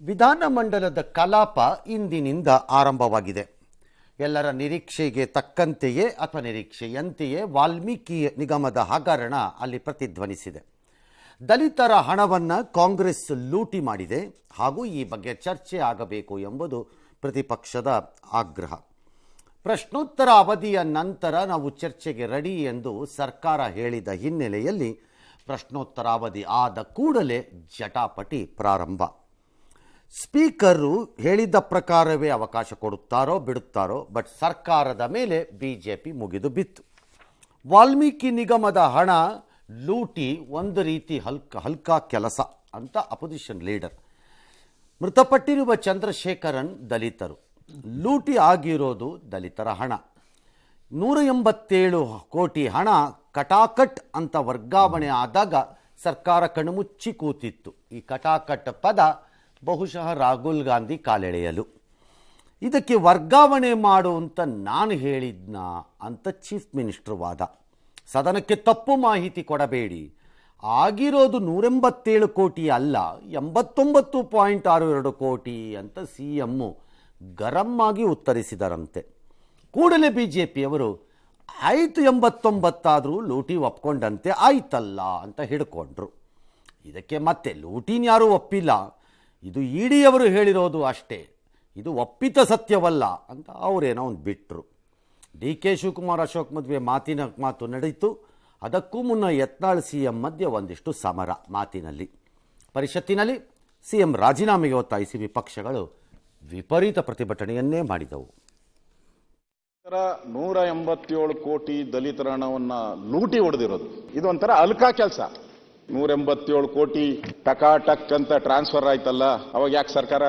ವಿಧಾನಮಂಡಲದ ಕಲಾಪ ಇಂದಿನಿಂದ ಆರಂಭವಾಗಿದೆ. ಎಲ್ಲರ ನಿರೀಕ್ಷೆಗೆ ತಕ್ಕಂತೆಯೇ ಅಥವಾ ನಿರೀಕ್ಷೆಯಂತೆಯೇ ವಾಲ್ಮೀಕಿ ನಿಗಮದ ಹಗರಣ ಅಲ್ಲಿ ಪ್ರತಿಧ್ವನಿಸಿದೆ. ದಲಿತರ ಹಣವನ್ನು ಕಾಂಗ್ರೆಸ್ ಲೂಟಿ ಮಾಡಿದೆ ಹಾಗೂ ಈ ಬಗ್ಗೆ ಚರ್ಚೆ ಆಗಬೇಕು ಎಂಬುದು ಪ್ರತಿಪಕ್ಷದ ಆಗ್ರಹ. ಪ್ರಶ್ನೋತ್ತರ ಅವಧಿಯ ನಂತರ ನಾವು ಚರ್ಚೆಗೆ ರೆಡಿ ಎಂದು ಸರ್ಕಾರ ಹೇಳಿದ ಹಿನ್ನೆಲೆಯಲ್ಲಿ ಪ್ರಶ್ನೋತ್ತರ ಅವಧಿ ಆದ ಕೂಡಲೇ ಜಟಾಪಟಿ ಪ್ರಾರಂಭ. ಸ್ಪೀಕರು ಹೇಳಿದ್ದ ಪ್ರಕಾರವೇ ಅವಕಾಶ ಕೊಡುತ್ತಾರೋ ಬಿಡುತ್ತಾರೋ, ಬಟ್ ಸರ್ಕಾರದ ಮೇಲೆ ಬಿಜೆಪಿ ಮುಗಿದು ಬಿತ್ತು. ವಾಲ್ಮೀಕಿ ನಿಗಮದ ಹಣ ಲೂಟಿ ಒಂದು ರೀತಿ ಹಲ್ಕಾ ಕೆಲಸ ಅಂತ ಅಪೋಸಿಷನ್ ಲೀಡರ್. ಮೃತಪಟ್ಟಿರುವ ಚಂದ್ರಶೇಖರನ್ ದಲಿತರು, ಲೂಟಿ ಆಗಿರೋದು ದಲಿತರ ಹಣ. 187 ಕೋಟಿ ಹಣ ಕಟಾಕಟ್ ಅಂತ ವರ್ಗಾವಣೆ ಆದಾಗ ಸರ್ಕಾರ ಕಣ್ಮುಚ್ಚಿ ಕೂತಿತ್ತು. ಈ ಕಟಾಕಟ್ ಪದ ಬಹುಶಃ ರಾಹುಲ್ ಗಾಂಧಿ ಕಾಲೆಳೆಯಲು. ಇದಕ್ಕೆ ವರ್ಗಾವಣೆ ಮಾಡು ಅಂತ ನಾನು ಹೇಳಿದ್ನ ಅಂತ ಚೀಫ್ ಮಿನಿಸ್ಟರ್ ವಾದ. ಸದನಕ್ಕೆ ತಪ್ಪು ಮಾಹಿತಿ ಕೊಡಬೇಡಿ, ಆಗಿರೋದು 187 ಕೋಟಿ ಅಲ್ಲ 89.62 ಕೋಟಿ ಅಂತ CM ಗರಂ ಆಗಿ ಉತ್ತರಿಸಿದರಂತೆ. ಕೂಡಲೇ ಬಿಜೆಪಿಯವರು ಆಯಿತು 89 ಆದರೂ ಲೂಟಿ ಒಪ್ಕೊಂಡಂತೆ ಆಯ್ತಲ್ಲ ಅಂತ ಹಿಡ್ಕೊಂಡ್ರು. ಇದಕ್ಕೆ ಮತ್ತೆ ಲೂಟಿನ ಯಾರೂ ಒಪ್ಪಿಲ್ಲ, ಇದು ಇಡಿಯವರು ಹೇಳಿರೋದು ಅಷ್ಟೇ, ಇದು ಒಪ್ಪಿತ ಸತ್ಯವಲ್ಲ ಅಂತ ಅವರೇನೋ ಒಂದು ಬಿಟ್ಟರು. DK ಶಿವಕುಮಾರ್ ಅಶೋಕ್ ಮದುವೆ ಮಾತು ನಡೀತು. ಅದಕ್ಕೂ ಮುನ್ನ ಯತ್ನಾಳ್ CM ಮಧ್ಯೆ ಒಂದಿಷ್ಟು ಸಮರ ಮಾತಿನಲ್ಲಿ. ಪರಿಷತ್ತಿನಲ್ಲಿ CM ರಾಜೀನಾಮೆಗೆ ಒತ್ತಾಯಿಸಿ ವಿಪಕ್ಷಗಳು ವಿಪರೀತ ಪ್ರತಿಭಟನೆಯನ್ನೇ ಮಾಡಿದವು. 187 ಕೋಟಿ ದಲಿತರ ಹಣವನ್ನ ಲೂಟಿ ಹೊಡೆದಿರೋದು ಇದೊಂಥರ ಅಲ್ಕಾ ಕೆಲಸ. 187 ಕೋಟಿ ಟಕಾಟಕ್ ಅಂತ ಟ್ರಾನ್ಸ್ಫರ್ ಆಯ್ತಲ್ಲ, ಅವಾಗ ಯಾಕೆ ಸರ್ಕಾರ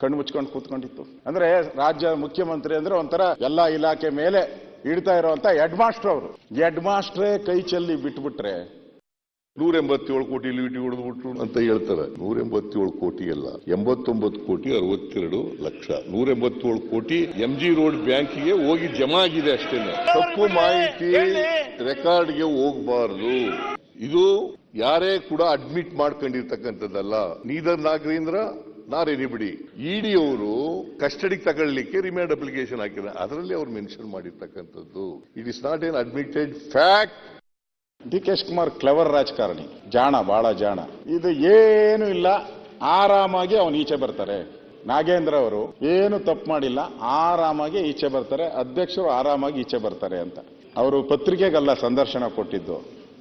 ಕಣ್ಣು ಮುಚ್ಕೊಂಡು ಕೂತ್ಕೊಂಡಿತ್ತು? ಅಂದ್ರೆ ರಾಜ್ಯ ಮುಖ್ಯಮಂತ್ರಿ ಅಂದ್ರೆ ಒಂಥರ ಎಲ್ಲಾ ಇಲಾಖೆ ಮೇಲೆ ಇಡ್ತಾ ಇರುವಂತ ಹೆಡ್ ಮಾಸ್ಟರ್ ಅವರು. ಹೆಡ್ ಮಾಸ್ಟ್ರೇ ಕೈ ಚೆಲ್ಲಿ ಬಿಟ್ಬಿಟ್ರೆ 187 ಕೋಟಿ ಲೂಟಿ ಹೊಡೆದ್ಬಿಟ್ರು ಅಂತ ಹೇಳ್ತಾರೆ. 187 ಕೋಟಿ ಅಲ್ಲ, 89 ಕೋಟಿ 62 ಲಕ್ಷ. 187 ಕೋಟಿ MG ರೋಡ್ ಬ್ಯಾಂಕಿಗೆ ಹೋಗಿ ಜಮಾ ಆಗಿದೆ ಅಷ್ಟೇ. ತಪ್ಪು ಮಾಹಿತಿ ರೆಕಾರ್ಡ್ಗೆ ಹೋಗಬಾರದು. ಇದು ಯಾರೇ ಕೂಡ ಅಡ್ಮಿಟ್ ಮಾಡ್ಕೊಂಡಿರ್ತಕ್ಕಂಥದ್ದಲ್ಲ. ನೀದರ್ ನಾಗರೇಂದ್ರ ನಾರ್ ಎನಿಬಡಿ. ಇಡಿ ಅವರು ಕಸ್ಟಡಿಗೆ ತಗೊಳ್ಳಿಕ್ಕೆ ರಿಮ್ಯಾಂಡ್ ಅಪ್ಲಿಕೇಶನ್ ಹಾಕಿದ್ದಾರೆ, ಅದರಲ್ಲಿ ಅವ್ರು ಮೆನ್ಷನ್ ಮಾಡಿರ್ತಕ್ಕಂಥದ್ದು. It is not an admitted fact. DK Shivakumar clever ರಾಜಕಾರಣಿ, ಜಾಣ, ಬಹಳ ಜಾಣ. ಇದು ಏನು ಇಲ್ಲ, ಆರಾಮಾಗಿ ಅವನು ಈಚೆ ಬರ್ತಾರೆ. ನಾಗೇಂದ್ರ ಅವರು ಏನು ತಪ್ಪು ಮಾಡಿಲ್ಲ, ಆರಾಮಾಗಿ ಈಚೆ ಬರ್ತಾರೆ. ಅಧ್ಯಕ್ಷರು ಆರಾಮಾಗಿ ಈಚೆ ಬರ್ತಾರೆ ಅಂತ ಅವರು ಪತ್ರಿಕೆಗಲ್ಲ ಸಂದರ್ಶನ ಕೊಟ್ಟಿದ್ದು,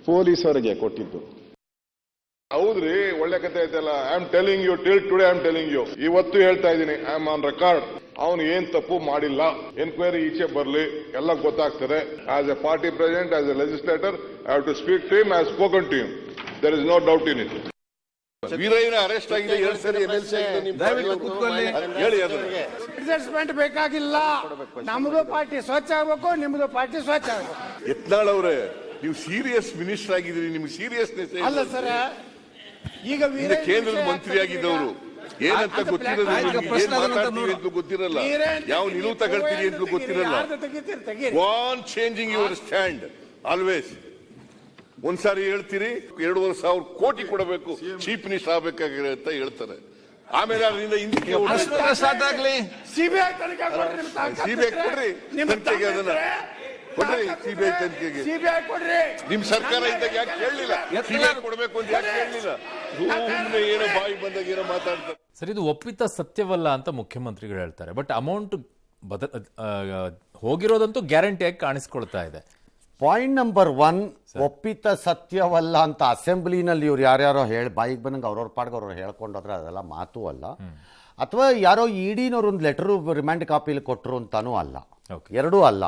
ಪೊಲೀಸರಿಗೆ ಕೊಟ್ಟಿದ್ದು. ಹೌದ್ರಿ, ಒಳ್ಳೆ ಕತೆ ಐತಲ್ಲ. I am telling you, till today I am telling you, ಇವತ್ತು ಹೇಳ್ತಾ ಇದ್ದೀನಿ, ಐ ಆಮ್ ಆನ್ ರೆಕಾರ್ಡ್. ಅವನು ಏನ್ ತಪ್ಪು ಮಾಡಿಲ್ಲ. ಎನ್ಕ್ವೈರಿ ಈಚೆ ಬರ್ಲಿ, ಎಲ್ಲ ಗೊತ್ತಾಗ್ತದೆ. As a party president, as a legislator, I have to speak to him, I have spoken to him. There is no doubt in it. ವೀರಯ್ಯನ ಅರೆಸ್ಟ್ ಆಗಿದೆ, 2 ಸರಿ MLC ಹೇಳಿ. ಅಡ್ಜಸ್ಟ್ಮೆಂಟ್ ಬೇಕಾಗಿಲ್ಲ. ನಮ್ದು ಪಾರ್ಟಿ ಸ್ವಚ್ಛ ಆಗ್ಬೇಕು, ನಿಮ್ದು ಪಾರ್ಟಿ ಸ್ವಚ್ಛ ಆಗ್ಬೇಕು. ಯತ್ನಾಳ್ ಅವರೇ, ನೀವು ಸೀರಿಯಸ್ ಮಿನಿಸ್ಟರ್ ಆಗಿದ್ದೀರಿ, ನಿಮ್ಗೆ ಸೀರಿಯಸ್ನೆಸ್ ಅಲ್ಲ ಸರ್. ಈಗ ಕೇಂದ್ರದ ಮಂತ್ರಿ ಆಗಿದ್ದವರು ಏನಂತ ಗೊತ್ತಿರಲ್ಲ, ಏನ್ ಮಾತಾಡ್ತೀವಿ ಅಂತ ಗೊತ್ತಿರಲ್ಲ, ಯಾವ ನಿಲುವು ತಗೊಳ್ತೀರಿ ಅಂತ ಗೊತ್ತಿರಲ್ಲ. One changing your stand always. ಒಂದ್ಸಾರಿ ಹೇಳ್ತೀರಿ 2,500 ಕೋಟಿ ಕೊಡಬೇಕು, ಚೀಫ್ ಮಿನಿಸ್ಟರ್ ಆಗ್ಬೇಕಾಗಿದೆ ಅಂತ ಹೇಳ್ತಾರೆ. ಆಮೇಲೆ ಅದರಿಂದ ಹಿಂದಕ್ಕೆ ಸಿಬಿಐ ಕೊಡ್ರಿ, ತನಿಖೆಗೆ ಅದನ್ನ ಕೊಡ್ರಿ, ಸಿಬಿಐ ತನಿಖೆಗೆ. ನಿಮ್ ಸರ್ಕಾರ ಇದ್ದಾಗ ಯಾಕೆ ಕೇಳಲಿಲ್ಲ? ಸಿಬಿಐ ಕೊಡಬೇಕು ಅಂತ ಯಾಕೆ ಕೇಳಲಿಲ್ಲ? ಸುಮ್ಮನೆ ಏನೋ ಬಾಯಿ ಬಂದಾಗ ಏನೋ ಮಾತಾಡ್ತಾರೆ. ಸರ್, ಇದು ಒಪ್ಪಿತ ಸತ್ಯವಲ್ಲ ಅಂತ ಮುಖ್ಯಮಂತ್ರಿಗಳು ಹೇಳ್ತಾರೆ. ಬಟ್ ಅಮೌಂಟ್ ಹೋಗಿರೋದಂತೂ ಗ್ಯಾರಂಟಿಯಾಗಿ ಕಾಣಿಸ್ಕೊಳ್ತಾ ಇದೆ. ಪಾಯಿಂಟ್ ನಂಬರ್ 1, ಒಪ್ಪಿತ ಸತ್ಯವಲ್ಲ ಅಂತ ಅಸೆಂಬ್ಲಿನಲ್ಲಿ ಇವ್ರು ಯಾರ್ಯಾರೋ ಬಾಯಿಗೆ ಬಂದಂಗೆ ಅವ್ರವ್ರ ಪಾಡ್ಗೆ ಅವ್ರು ಹೇಳ್ಕೊಂಡೋದ್ರೆ ಅದೆಲ್ಲ ಮಾತು ಅಲ್ಲ. ಅಥವಾ ಯಾರೋ ಇಡಿನವ್ರು ಒಂದು ಲೆಟರು ರಿಮ್ಯಾಂಡ್ ಕಾಪಿಲಿ ಕೊಟ್ಟರು ಅಂತಾನೂ ಅಲ್ಲ, ಎರಡೂ ಅಲ್ಲ.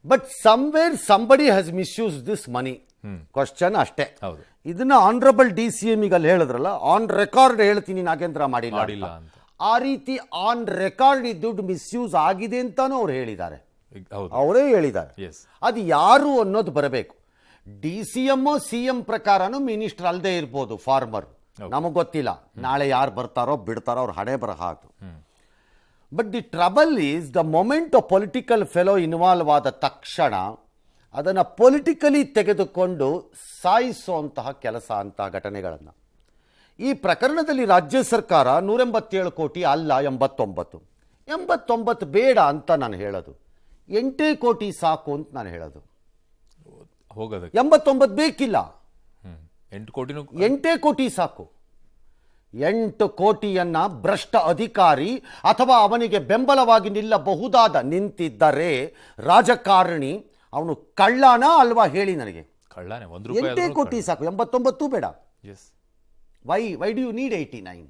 But somewhere somebody has misused this money. Question ಅಷ್ಟೇ. ಇದನ್ನ ಆನರಬಲ್ DCM ಅಲ್ಲಿ ಹೇಳಿದ್ರಲ್ಲ, ಆನ್ ರೆಕಾರ್ಡ್ ಹೇಳ್ತೀನಿ ನಾಗೇಂದ್ರ ಮಾಡಿಲ್ಲ ಅಂತ. ಆ ರೀತಿ ಆನ್ ರೆಕಾರ್ಡ್ ಈ ದುಡ್ಡು ಮಿಸ್ಯೂಸ್ ಆಗಿದೆ ಅಂತಾನು ಅವ್ರು ಹೇಳಿದ್ದಾರೆ, ಅವರೇ ಹೇಳಿದ್ದಾರೆ. ಅದು ಯಾರು ಅನ್ನೋದು ಬರಬೇಕು. DCM CM ಪ್ರಕಾರನು ಮಿನಿಸ್ಟರ್ ಅಲ್ಲದೆ ಇರ್ಬೋದು, ಫಾರ್ಮರ್, ನಮಗೆ ಗೊತ್ತಿಲ್ಲ. ನಾಳೆ ಯಾರು ಬರ್ತಾರೋ ಬಿಡ್ತಾರೋ ಅವ್ರ ಹಣೆ ಬರಹ ಅದು. But the trouble is the moment of political fellow involve ಆದ ತಕ್ಷಣ ಅದನ್ನು ಪೊಲಿಟಿಕಲಿ ತೆಗೆದುಕೊಂಡು ಸಾಯಿಸುವಂತಹ ಕೆಲಸ, ಅಂತಹ ಘಟನೆಗಳನ್ನು ಈ ಪ್ರಕರಣದಲ್ಲಿ ರಾಜ್ಯ ಸರ್ಕಾರ 187 ಕೋಟಿ ಅಲ್ಲ 89 ಬೇಡ ಅಂತ ನಾನು ಹೇಳೋದು. 8 ಕೋಟಿ ಸಾಕು ಅಂತ ನಾನು ಹೇಳೋದು. ಹೋಗೋದಕ್ಕೆ 89 ಬೇಕಿಲ್ಲ, 8 ಕೋಟಿನೂ 8 ಕೋಟಿ ಸಾಕು. 8 ಕೋಟಿಯನ್ನ ಭ್ರಷ್ಟ ಅಧಿಕಾರಿ ಅಥವಾ ಅವನಿಗೆ ಬೆಂಬಲವಾಗಿ ನಿಂತಿದ್ದರೆ ರಾಜಕಾರಣಿ ಅವನು ಕಳ್ಳನ ಅಲ್ವಾ ಹೇಳಿ ನನಗೆ. ಕಳ್ಳಾನೆ 1 8 ರೂಪಾಯಿ ಕೋಟಿ ಸಾಕು, 89 ಬೇಡ. Yes why do you need 89?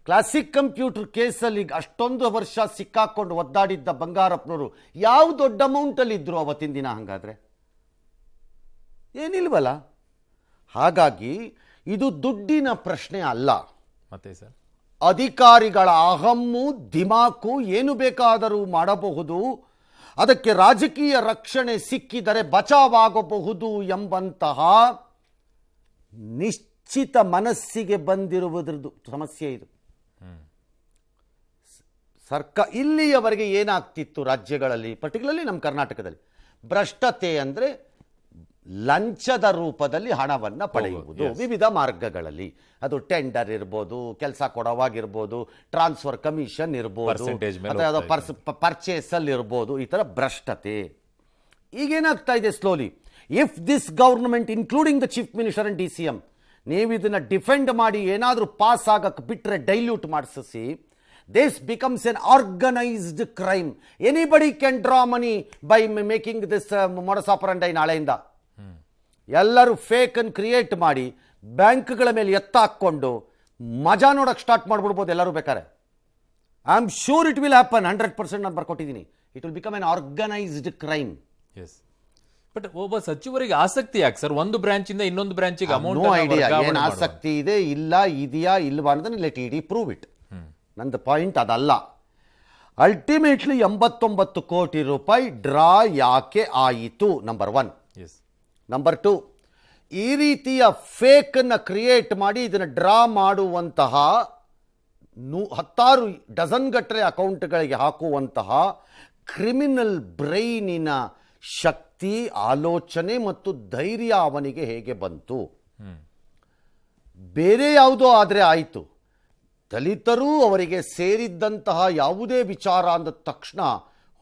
Classic computer ಕೇಸಲ್ಲಿ ಅಷ್ಟೊಂದು ವರ್ಷ ಸಿಕ್ಕಾಕೊಂಡು ಒದ್ದಾಡಿದ್ದ ಬಂಗಾರಪ್ಪನವರು ಯಾವ ದೊಡ್ಡ ಅಮೌಂಟಲ್ಲಿ ಇದ್ರು ಅವತ್ತಿನ ದಿನ? ಹಂಗಾದ್ರೆ ಏನಿಲ್ವಲ್ಲ. ಹಾಗಾಗಿ ಇದು ದುಡ್ಡಿನ ಪ್ರಶ್ನೆ ಅಲ್ಲ. ಮತ್ತೆ ಸರ್, ಅಧಿಕಾರಿಗಳ ಅಹಮ್ಮು ದಿಮಾಕು ಏನು ಬೇಕಾದರೂ ಮಾಡಬಹುದು, ಅದಕ್ಕೆ ರಾಜಕೀಯ ರಕ್ಷಣೆ ಸಿಕ್ಕಿದರೆ ಬಚಾವಾಗಬಹುದು ಎಂಬಂತಹ ನಿಶ್ಚಿತ ಮನಸ್ಸಿಗೆ ಬಂದಿರುವುದರದ್ದು ಸಮಸ್ಯೆ ಇದು. ಇಲ್ಲಿಯವರೆಗೆ ಏನಾಗ್ತಿತ್ತು ರಾಜ್ಯಗಳಲ್ಲಿ, ಪರ್ಟಿಕ್ಯುಲರ್ಲಿ ನಮ್ಮ ಕರ್ನಾಟಕದಲ್ಲಿ, ಭ್ರಷ್ಟತೆ ಅಂದರೆ ಲಂಚದ ರೂಪದಲ್ಲಿ ಹಣವನ್ನು ಪಡೆಯುವುದು ವಿವಿಧ ಮಾರ್ಗಗಳಲ್ಲಿ. ಅದು ಟೆಂಡರ್ ಇರ್ಬೋದು, ಕೆಲಸ ಕೊಡವಾಗಿರ್ಬೋದು, ಟ್ರಾನ್ಸ್ಫರ್ ಕಮಿಷನ್ ಇರ್ಬೋದು, ಅಥವಾ ಪರ್ಚೇಸ್ ಅಲ್ಲಿ ಇರ್ಬೋದು, ಈ ಥರ ಭ್ರಷ್ಟತೆ. ಈಗೇನಾಗ್ತಾ ಇದೆ slowly, if this government including the chief minister and DCM ನೀವು ಇದನ್ನು ಡಿಫೆಂಡ್ ಮಾಡಿ ಏನಾದರೂ ಪಾಸ್ ಆಗಕ್ಕೆ ಬಿಟ್ಟರೆ, ಡೈಲ್ಯೂಟ್ ಮಾಡಿಸಿ, this becomes an organized crime. Anybody can draw money by making this modus operandi. ನಾಳೆಯಿಂದ ಎಲ್ಲರೂ ಫೇಕ್ ಅನ್ನು ಕ್ರಿಯೇಟ್ ಮಾಡಿ ಬ್ಯಾಂಕ್ಗಳ ಮೇಲೆ ಎತ್ತಾಕೊಂಡು ಮಜಾ ನೋಡಕ್ಕೆ ಸ್ಟಾರ್ಟ್ ಮಾಡ್ಬಿಡ್ಬೋದು ಎಲ್ಲರೂ ಬೇಕಾರೆ. I am sure it will happen. 100% ನಾನು ಬರ್ಕೊಟ್ಟಿದ್ದೀನಿ. It will become an organised crime. Yes, but ಒಬ್ಬ ಸಚಿವರಿಗೆ ಆಸಕ್ತಿ ಯಾಕೆ ಸರ್ ಒಂದು ಬ್ರಾಂಚ್ ಇಂದ ಇನ್ನೊಂದು ಬ್ರಾಂಚ್ಗೆ ಅಮೌಂಟ್? ನೋ ಐಡಿಯಾ ಏನು ಆಸಕ್ತಿ ಇದೆ, ಇದೆಯಾ ಇಲ್ವಾ ಅಂತ ಲೆಟ್ ಇಡಿ ಪ್ರೂವ್ ಇಟ್. ನಂದು ಪಾಯಿಂಟ್ ಅದಲ್ಲ. ಅಲ್ಟಿಮೇಟ್ಲಿ 89 ಕೋಟಿ ರೂಪಾಯಿ ಡ್ರಾ ಯಾಕೆ ಆಯಿತು? ನಂಬರ್ 1. ನಂಬರ್ 2, ಈ ರೀತಿಯ ಫೇಕನ್ನು ಕ್ರಿಯೇಟ್ ಮಾಡಿ ಇದನ್ನು ಡ್ರಾ ಮಾಡುವಂತಹ 10 ಡಜನ್ ಗಟ್ಟಲೆ ಅಕೌಂಟ್ಗಳಿಗೆ ಹಾಕುವಂತಹ ಕ್ರಿಮಿನಲ್ ಬ್ರೈನಿನ ಶಕ್ತಿ, ಆಲೋಚನೆ ಮತ್ತು ಧೈರ್ಯ ಅವನಿಗೆ ಹೇಗೆ ಬಂತು? ಬೇರೆ ಯಾವುದೋ ಆದರೆ ಆಯಿತು, ದಲಿತರು ಅವರಿಗೆ ಸೇರಿದ್ದಂತಹ ಯಾವುದೇ ವಿಚಾರ ಅಂದ ತಕ್ಷಣ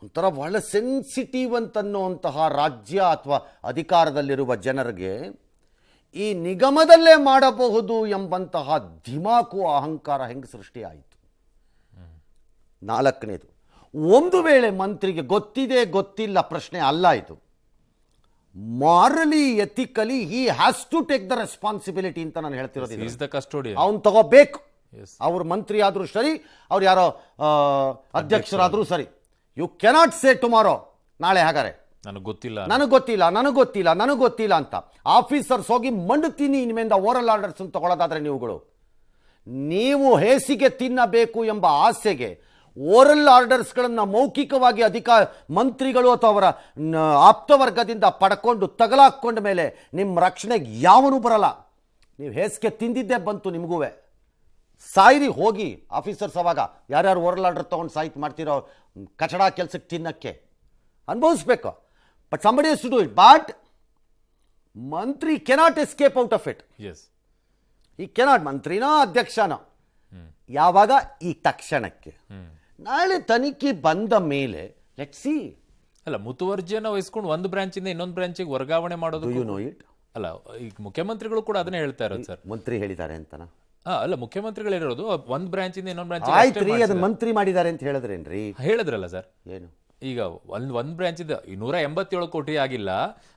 ಒಂಥರ ಬಹಳ ಸೆನ್ಸಿಟಿವ್ ಅಂತನ್ನುವಂತಹ ರಾಜ್ಯ ಅಥವಾ ಅಧಿಕಾರದಲ್ಲಿರುವ ಜನರಿಗೆ ಈ ನಿಗಮದಲ್ಲೇ ಮಾಡಬಹುದು ಎಂಬಂತಹ ಧಿಮಾಕು, ಅಹಂಕಾರ ಹೆಂಗೆ ಸೃಷ್ಟಿಯಾಯಿತು? 4ನೇದು, ಒಂದು ವೇಳೆ ಮಂತ್ರಿಗೆ ಗೊತ್ತಿಲ್ಲ ಪ್ರಶ್ನೆ ಅಲ್ಲ ಇದು. Morally ethically he has to take the responsibility ಅಂತ ನಾನು ಹೇಳ್ತಿರೋದು. ಅವನು ತಗೋಬೇಕು. ಅವ್ರ ಮಂತ್ರಿ ಆದರೂ ಸರಿ, ಅವ್ರು ಯಾರೋ ಅಧ್ಯಕ್ಷರಾದರೂ ಸರಿ. ಯು ಕೆನಾಟ್ ಸೇ ಟುಮಾರೋ, ನಾಳೆ ಹಾಗಾರೆ ನನಗೆ ಗೊತ್ತಿಲ್ಲ ಅಂತ ಆಫೀಸರ್ಸ್ ಹೋಗಿ ಮಂಡುತ್ತೀನಿ ಇನ್ಮೇಲಿಂದ ಓರಲ್ ಆರ್ಡರ್ಸ್ ತಗೊಳ್ಳೋದಾದ್ರೆ ನೀವು ಹೇಸಿಗೆ ತಿನ್ನಬೇಕು ಎಂಬ ಆಸೆಗೆ ಓರಲ್ ಆರ್ಡರ್ಸ್ಗಳನ್ನು ಮೌಖಿಕವಾಗಿ ಮಂತ್ರಿಗಳು ಅಥವಾ ಅವರ ಆಪ್ತವರ್ಗದಿಂದ ಪಡ್ಕೊಂಡು ತಗಲಾಕೊಂಡ ಮೇಲೆ ನಿಮ್ಮ ರಕ್ಷಣೆಗೆ ಯಾವನೂ ಬರಲ್ಲ. ನೀವು ಹೇಸಿಗೆ ತಿಂದಿದ್ದೇ ಬಂತು ನಿಮಗೂ. ಸಾಯಿರಿ ಹೋಗಿ ಆಫೀಸರ್ಸ್. ಅವಾಗ ಯಾರ್ಯಾರು ಓರಲ್ ಆರ್ಡರ್ ತೊಗೊಂಡು ಸಾಯ್ತು ಮಾಡ್ತಿರೋ ಕಚಡ ಕೆಲಸಕ್ಕೆ ತಿನ್ನಕ್ಕೆ ಅನುಭವಿಸ್ಬೇಕು. But somebody has to do it. But ಮಂತ್ರಿ cannot escape out of it. ಈ ಕೆನಾಟ್, ಮಂತ್ರಿನೋ ಅಧ್ಯಕ್ಷನೋ, ಯಾವಾಗ? ಈ ತಕ್ಷಣಕ್ಕೆ. ನಾಳೆ ತನಿಖೆ ಬಂದ ಮೇಲೆ ಲೆಟ್ಸ್ ಸಿ. ಅಲ್ಲ, ಮುತುವರ್ಜಿಯನ್ನು ವಹಿಸ್ಕೊಂಡು ಒಂದು ಬ್ರಾಂಚ್ ಇಂದ ಇನ್ನೊಂದು ಬ್ರಾಂಚ್ಗೆ ವರ್ಗಾವಣೆ ಮಾಡೋದು. You know it? ಅಲ್ಲ, ಈಗ ಮುಖ್ಯಮಂತ್ರಿಗಳು ಕೂಡ ಅದನ್ನೇ ಹೇಳ್ತಾ ಇರೋದು ಸರ್. ಮಂತ್ರಿ ಹೇಳಿದ್ದಾರೆ ಅಂತನಾ? ಅಲ್ಲ, ಮುಖ್ಯಮಂತ್ರಿಗಳು ಹೇಳಿರೋದು ಒಂದು ಬ್ರಾಂಚ್ ಇಂದ ಇನ್ನೊಂದು ಬ್ರಾಂಚ್. ಆಯ್ತ್ರಿ, ಅದನ್ನ ಮಂತ್ರಿ ಮಾಡಿದ್ದಾರೆ ಅಂತ ಹೇಳಿದ್ರೇನ್ರಿ? ಹೇಳಿದ್ರಲ್ಲ ಸರ್. ಏನು ಈಗ ಒಂದು ಬ್ರಾಂಚ್ ಇಂದ 187 ಕೋಟಿ ಆಗಿಲ್ಲ,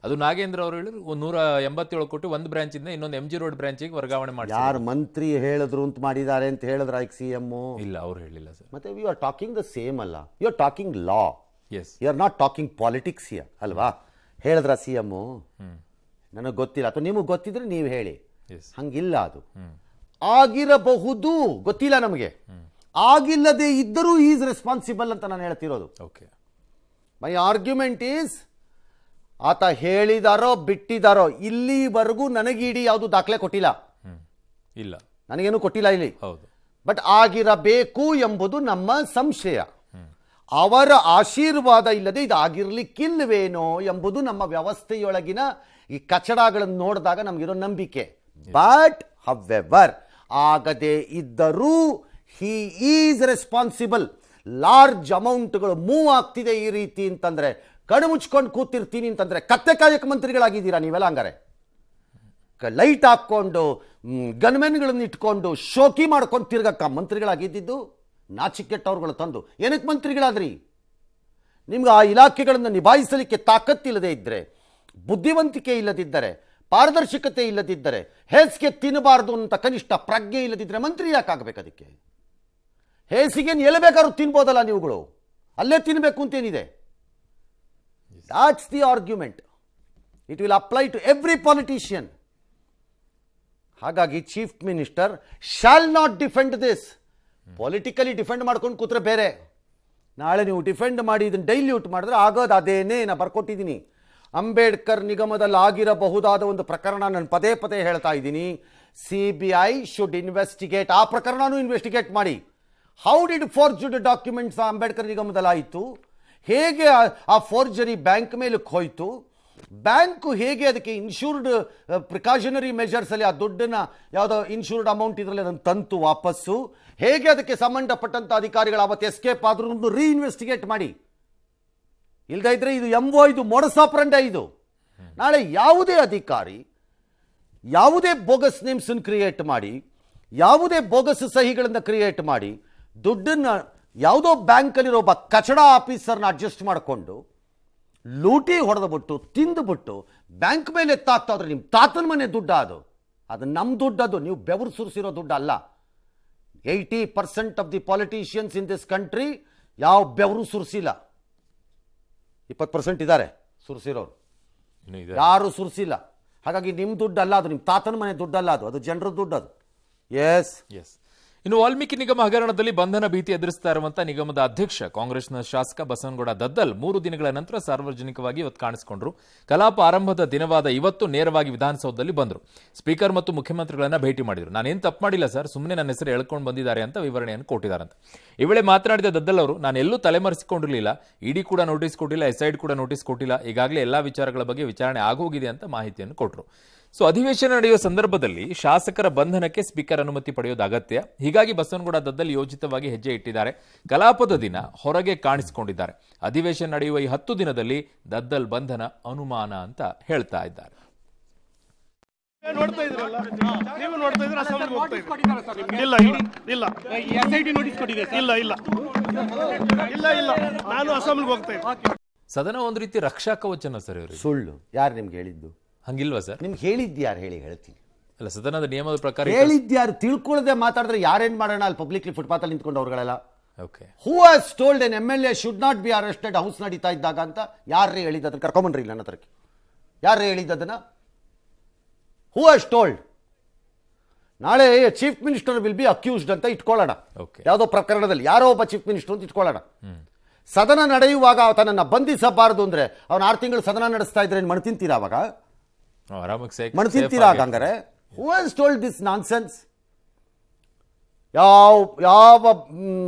ಅದು ನಾಗೇಂದ್ರ ಅವರು ಹೇಳಿದ್ರು 187 ಕೋಟಿ ಒಂದು ಬ್ರಾಂಚ್ ಇಂದ ಇನ್ನೊಂದು MG ರೋಡ್ ಬ್ರಾಂಚ್ಗೆ ವರ್ಗಾವಣೆ ಮಾಡಿ. ಯಾರು ಮಂತ್ರಿ ಹೇಳಿದ್ರು ಅಂತ ಮಾಡಿದ್ದಾರೆ ಅಂತ ಹೇಳಿದ್ರ ಈಗ CM? ಇಲ್ಲ, ಅವ್ರು ಹೇಳಿಲ್ಲ ಸರ್. ಮತ್ತೆ you are talking the same ಅಲ್ಲ, you are talking law. Yes, you are not talking politics here ಅಲ್ವಾ? ಹೇಳಿದ್ರ CM? ನನಗೆ ಗೊತ್ತಿಲ್ಲ, ಅಥವಾ ನಿಮಗೆ ಗೊತ್ತಿದ್ರೆ ನೀವು ಹೇಳಿ. ಹಂಗಿಲ್ಲ, ಅದು ಆಗಿರಬಹುದು, ಗೊತ್ತಿಲ್ಲ ನಮಗೆ. ಆಗಿಲ್ಲದೆ ಇದ್ದರೂ ಈಸ್ ರೆಸ್ಪಾನ್ಸಿಬಲ್ ಅಂತ ನಾನು ಹೇಳ್ತಿರೋದು. ಓಕೆ, ಮೈ ಆರ್ಗ್ಯುಮೆಂಟ್ ಈಸ್, ಆತ ಹೇಳಿದಾರೋ ಬಿಟ್ಟಿದಾರೋ ಇಲ್ಲಿವರೆಗೂ ನನಗೆ ಇಡೀ ಯಾವುದು ದಾಖಲೆ ಕೊಟ್ಟಿಲ್ಲ. ಇಲ್ಲ, ನನಗೇನು ಕೊಟ್ಟಿಲ್ಲ ಇಲ್ಲಿ. ಹೌದು. ಬಟ್ ಆಗಿರಬೇಕು ಎಂಬುದು ನಮ್ಮ ಸಂಶಯ. ಅವರ ಆಶೀರ್ವಾದ ಇಲ್ಲದೆ ಇದು ಆಗಿರ್ಲಿಕ್ಕಿಲ್ವೇನೋ ಎಂಬುದು ನಮ್ಮ ವ್ಯವಸ್ಥೆಯೊಳಗಿನ ಈ ಕಚಡಗಳನ್ನು ನೋಡಿದಾಗ ನಮಗಿರೋ ನಂಬಿಕೆ. ಬಟ್ ಹವೆವರ್ ಆಗದೆ ಇದ್ದರೂ ಹಿ ಈಸ್ ರೆಸ್ಪಾನ್ಸಿಬಲ್. ಲಾರ್ಜ್ ಅಮೌಂಟ್ಗಳು ಮೂವ್ ಆಗ್ತಿದೆ ಈ ರೀತಿ ಅಂತಂದ್ರೆ ಕಣ್ಣು ಮುಚ್ಕೊಂಡು ಕೂತಿರ್ತೀನಿ ಅಂತಂದ್ರೆ ಕತ್ತೆ ಕಾಯಕ ಮಂತ್ರಿಗಳಾಗಿದ್ದೀರಾ ನೀವೆಲ್ಲ. ಹಂಗಾರೆ ಲೈಟ್ ಹಾಕ್ಕೊಂಡು ಗನ್ಮೆನ್ಗಳನ್ನು ಇಟ್ಕೊಂಡು ಶೋಕಿ ಮಾಡ್ಕೊಂಡು ತಿರ್ಗಕ್ಕ ಮಂತ್ರಿಗಳಾಗಿದ್ದು. ನಾಚಿಕೆಟ್ಟವ್ರುಗಳು ತಂದು ಏನಕ್ಕೆ ಮಂತ್ರಿಗಳಾದ್ರಿ? ನಿಮ್ಗೆ ಆ ಇಲಾಖೆಗಳನ್ನು ನಿಭಾಯಿಸಲಿಕ್ಕೆ ತಾಕತ್ತಿಲ್ಲದೆ ಇದ್ದರೆ, ಬುದ್ಧಿವಂತಿಕೆ ಇಲ್ಲದಿದ್ದರೆ, ಪಾರದರ್ಶಕತೆ ಇಲ್ಲದಿದ್ದರೆ, ಹೇಸಿಗೆ ತಿನ್ನಬಾರ್ದು ಅಂತ ಕನಿಷ್ಠ ಪ್ರಜ್ಞೆ ಇಲ್ಲದಿದ್ದರೆ ಮಂತ್ರಿ ಯಾಕಾಗಬೇಕು? ಅದಕ್ಕೆ ಹೇಸಿಗೆನು ಎಲ್ಲಿ ಬೇಕಾದ್ರೂ ತಿನ್ಬೋದಲ್ಲ ನೀವುಗಳು, ಅಲ್ಲೇ ತಿನ್ನಬೇಕು ಅಂತೇನಿದೆ? That's the argument. It will apply to every politician. ಹಾಗಾಗಿ chief minister shall not defend this. Politically defend ಮಾಡ್ಕೊಂಡು ಕೂತ್ರೆ ಬೇರೆ, ನಾಳೆ ನೀವು ಡಿಫೆಂಡ್ ಮಾಡಿ ಇದನ್ನು ಡೈಲ್ಯೂಟ್ ಮಾಡಿದ್ರೆ ಆಗೋದು ಅದೇನೇ. ನಾನು ಬರ್ಕೊಟ್ಟಿದ್ದೀನಿ. ಅಂಬೇಡ್ಕರ್ ನಿಗಮದಲ್ಲಿ ಆಗಿರಬಹುದಾದ ಒಂದು ಪ್ರಕರಣ ನಾನು ಪದೇ ಪದೇ ಹೇಳ್ತಾ ಇದ್ದೀನಿ. CBI should investigate. ಆ ಪ್ರಕರಣನೂ ಇನ್ವೆಸ್ಟಿಗೇಟ್ ಮಾಡಿ. How did forged documents Ambedkar ನಿಗಮದಲ್ಲಿ ಆಯಿತು? ಹೇಗೆ ಆ ಫೋರ್ಜರಿ ಬ್ಯಾಂಕ್ ಮೇಲಕ್ಕೆ ಹೋಯಿತು? ಬ್ಯಾಂಕು ಹೇಗೆ ಅದಕ್ಕೆ ಇನ್ಶೂರ್ಡ್ ಪ್ರಿಕಾಷನರಿ ಮೆಜರ್ಸಲ್ಲಿ ಆ ದುಡ್ಡನ್ನು ಯಾವುದೋ ಇನ್ಶೂರ್ಡ್ ಅಮೌಂಟ್ ಇದರಲ್ಲಿ ಅದನ್ನು ತಂತು ವಾಪಸ್ಸು? ಹೇಗೆ ಅದಕ್ಕೆ ಸಂಬಂಧಪಟ್ಟಂಥ ಅಧಿಕಾರಿಗಳು ಅವತ್ತು ಎಸ್ಕೇಪ್ ಆದ್ರೂ ರೀಇನ್ವೆಸ್ಟಿಗೇಟ್ ಮಾಡಿ. ಇಲ್ಲದೇ ಇದ್ರೆ ಇದು MO, ಇದು ಮೋಡಸ್ ಆಪರಂಡಿ. ಇದು ನಾಳೆ ಯಾವುದೇ ಅಧಿಕಾರಿ ಯಾವುದೇ ಬೋಗಸ್ ನೇಮ್ಸನ್ನು ಕ್ರಿಯೇಟ್ ಮಾಡಿ, ಯಾವುದೇ ಬೋಗಸ್ ಸಹಿಗಳನ್ನು ಕ್ರಿಯೇಟ್ ಮಾಡಿ, ದುಡ್ಡನ್ನು ಯಾವುದೋ ಬ್ಯಾಂಕಲ್ಲಿರೋ ಒಬ್ಬ ಕಚಡ ಆಫೀಸರ್ನ ಅಡ್ಜಸ್ಟ್ ಮಾಡಿಕೊಂಡು ಲೂಟಿ ಹೊಡೆದ್ಬಿಟ್ಟು ತಿಂದುಬಿಟ್ಟು ಬ್ಯಾಂಕ್ ಮೇಲೆ ಎತ್ತಾಗ್ತಾದ್ರೆ ನಿಮ್ಮ ತಾತನ ಮನೆ ದುಡ್ಡು ಅದು ನಮ್ಮ ದುಡ್ಡು. ಅದು ನೀವು ಬೆವರು ಸುರಿಸಿರೋ ದುಡ್ಡು ಅಲ್ಲ. 80% of the politicians in this country ಯಾವ ಬೆವರು ಸುರಿಸಿಲ್ಲ. 20% ಇದ್ದಾರೆ ಸುರಿಸಿರೋರು, ಯಾರು ಸುರಿಸಿಲ್ಲ. ಹಾಗಾಗಿ ನಿಮ್ಮ ದುಡ್ಡು ಅಲ್ಲ ಅದು, ನಿಮ್ಮ ತಾತನ ಮನೆ ದುಡ್ಡಲ್ಲ ಅದು ಜನರ ದುಡ್ಡು ಅದು. ಎಸ್. ಇನ್ನು ವಾಲ್ಮೀಕಿ ನಿಗಮ ಹಗರಣದಲ್ಲಿ ಬಂಧನ ಭೀತಿ ಎದುರಿಸ್ತಾ ಇರುವಂತಹ ನಿಗಮದ ಅಧ್ಯಕ್ಷ ಕಾಂಗ್ರೆಸ್ನ ಶಾಸಕ ಬಸನಗೌಡ ದದ್ದಲ್ 3 ದಿನಗಳ ನಂತರ ಸಾರ್ವಜನಿಕವಾಗಿ ಇವತ್ತು ಕಾಣಿಸಿಕೊಂಡ್ರು. ಕಲಾಪ ಆರಂಭದ ದಿನವಾದ ಇವತ್ತು ನೇರವಾಗಿ ವಿಧಾನಸೌಧದಲ್ಲಿ ಬಂದರು. ಸ್ಪೀಕರ್ ಮತ್ತು ಮುಖ್ಯಮಂತ್ರಿಗಳನ್ನ ಭೇಟಿ ಮಾಡಿದ್ರು. ನಾನೇನು ತಪ್ಪು ಮಾಡಿಲ್ಲ ಸರ್, ಸುಮ್ಮನೆ ನನ್ನ ಹೆಸರು ಹೇಳ್ಕೊಂಡು ಬಂದಿದ್ದಾರೆ ಅಂತ ವಿವರಣೆಯನ್ನು ಕೊಟ್ಟಿದ್ದಾರಂತ. ಈ ವೇಳೆ ಮಾತನಾಡಿದ ದದ್ದಲ್ ಅವರು, ನಾನೆಲ್ಲೂ ತಲೆಮರೆಸಿಕೊಂಡಿರಲಿಲ್ಲ, ಇಡಿ ಕೂಡ ನೋಟಿಸ್ ಕೊಟ್ಟಿಲ್ಲ, SID ಕೂಡ ನೋಟಿಸ್ ಕೊಟ್ಟಿಲ್ಲ, ಈಗಾಗಲೇ ಎಲ್ಲಾ ವಿಚಾರಗಳ ಬಗ್ಗೆ ವಿಚಾರಣೆ ಆಗೋಗಿದೆ ಅಂತ ಮಾಹಿತಿಯನ್ನು ಕೊಟ್ಟರು. ಸೊ ಅಧಿವೇಶನ ನಡೆಯುವ ಸಂದರ್ಭದಲ್ಲಿ ಶಾಸಕರ ಬಂಧನಕ್ಕೆ ಸ್ಪೀಕರ್ ಅನುಮತಿ ಪಡೆಯೋದು ಅಗತ್ಯ. ಹೀಗಾಗಿ ಬಸವನಗೌಡ ದದ್ದಲ್ ಯೋಜಿತವಾಗಿ ಹೆಜ್ಜೆ ಇಟ್ಟಿದ್ದಾರೆ. ಕಲಾಪದ ದಿನ ಹೊರಗೆ ಕಾಣಿಸಿಕೊಂಡಿದ್ದಾರೆ. ಅಧಿವೇಶನ ನಡೆಯುವ ಈ 10 ದಿನದಲ್ಲಿ ದದ್ದಲ್ ಬಂಧನ ಅನುಮಾನ ಅಂತ ಹೇಳ್ತಾ ಇದ್ದಾರೆ. ನೋಡ್ತಾ ಇದ್ರಲ್ಲ, ನೀವು ನೋಡ್ತಾ ಇದ್ರೆ ಅಸೆಂಬ್ಲಿಗೆ ಹೋಗ್ತಾ ಇದ್ದೀರಿ. ಇಲ್ಲ SID ನೋಟಿಸ್ ಕೊಟ್ಟಿದೆ. ಇಲ್ಲ ನಾನು ಅಸೆಂಬ್ಲಿಗೆ ಹೋಗ್ತಾ ಇದ್ದೀನಿ. ಸದನ ಒಂದು ರೀತಿ ರಕ್ಷಾ ಕವಚನ ಸರ್ ಇವರು. ಸುಳ್ಳು. ಯಾರು ನಿಮ್ಗೆ ಹೇಳಿದ್ದು? ಹಂಗಿಲ್ವಾ ಸರ್? ನಿಮ್ಗೆ ಹೇಳಿದ್ಯಾರು ಹೇಳ್ತೀನಿ. ಅಲ್ಲ, ಸದನದ ನಿಯಮದ ಪ್ರಕಾರ ಹೇಳಿದ್ಯಾರು? ತಿಳ್ಕೊಳ್ಳದೆ ಮಾತಾಡಿದ್ರೆ ಯಾರೇನ್ ಮಾಡೋಣ? ಅಲ್ಲಿ ಪಬ್ಲಿಕ್ಲಿ ಫುಟ್ಪಾತಲ್ಲಿ ನಿಂತ್ಕೊಂಡು ಅವ್ರುಗಳೆಲ್ಲ. Okay. Who has told an MLA should not be arrested house ನಡೀತಾ ಇದ್ದಾಗ ಅಂತ ಯಾರೇ ಹೇಳಿದ್ದದನ್ನ? ಕರ್ಕೊಂಬನ್ರಿ ನನ್ನ ಹತ್ರಕ್ಕೆ. ಯಾರೇ ಹೇಳಿದ್ದದನ್ನ? Who has told? ನಾಳೆ chief minister will be accused ಅಂತ ಇಟ್ಕೊಳ್ಳೋಣ. ಯಾವುದೋ ಪ್ರಕರಣದಲ್ಲಿ ಯಾರೋ ಒಬ್ಬ ಚೀಫ್ ಮಿನಿಸ್ಟರ್ ಅಂತ ಇಟ್ಕೊಳ್ಳೋಣ. ಸದನ ನಡೆಯುವಾಗ ತನ್ನನ್ನು ಬಂಧಿಸಬಾರದು ಅಂದ್ರೆ ಅವನು 6 ತಿಂಗಳು ಸದನ ನಡೆಸ್ತಾ ಇದ್ರೆ ಮಣ್ಣು ತಿಂತೀರಾ? ಅವಾಗ ಮಣ್ಣು ತಿಂತೀರಾ? ಹಂಗಾರೆ ಹೂ ಹ್ಯಾಸ್ ಟೋಲ್ಡ್ ದಿಸ್ ನಾನ್ಸೆನ್ಸ್? ಯಾವ